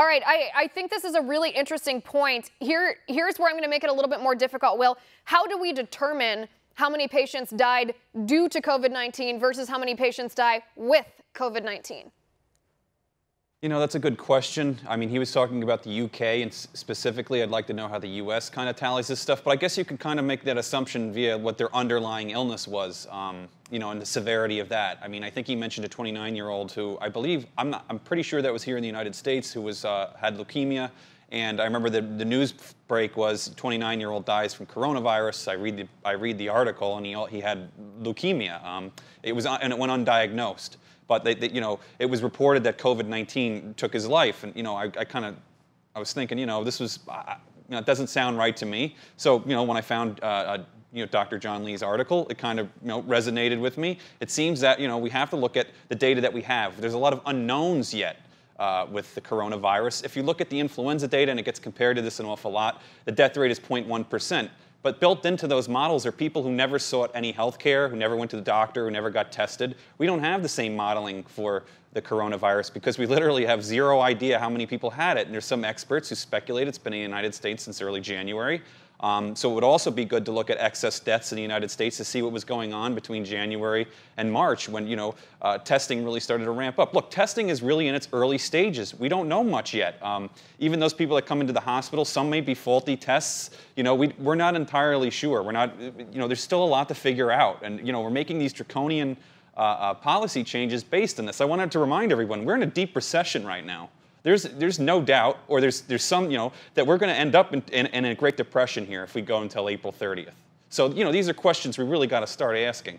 All right, I think this is a really interesting point. Here's where I'm going to make it a little bit more difficult, Will. How do we determine how many patients died due to COVID-19 versus how many patients die with COVID-19? You know, that's a good question. I mean, he was talking about the UK, and specifically, I'd like to know how the US kind of tallies this stuff. But I guess you could kind of make that assumption via what their underlying illness was, you know, and the severity of that. I mean, I think he mentioned a 29-year-old who I believe, I'm pretty sure that was here in the United States, who was had leukemia. And I remember the news break was 29-year-old dies from coronavirus. I read the article, and he had leukemia. It went undiagnosed. But you know, it was reported that COVID-19 took his life, and you know, I was thinking, you know, this was, you know, it doesn't sound right to me. So you know, when I found you know, Dr. John Lee's article, it kind of, you know, resonated with me. It seems that, you know, we have to look at the data that we have. There's a lot of unknowns yet with the coronavirus. If you look at the influenza data, and it gets compared to this an awful lot, the death rate is 0.1%. But built into those models are people who never sought any health care, who never went to the doctor, who never got tested. We don't have the same modeling for the coronavirus because we literally have zero idea how many people had it. And there's some experts who speculate it's been in the United States since early January. So it would also be good to look at excess deaths in the United States to see what was going on between January and March when, you know, testing really started to ramp up. Look, testing is really in its early stages. We don't know much yet. Even those people that come into the hospital, some may be faulty tests. You know, we're not entirely sure. We're not, you know, there's still a lot to figure out. And, you know, we're making these draconian policy changes based on this. I wanted to remind everyone, we're in a deep recession right now. There's no doubt, or there's some, you know, that we're going to end up in a Great Depression here if we go until April 30th. So, you know, these are questions we really got to start asking.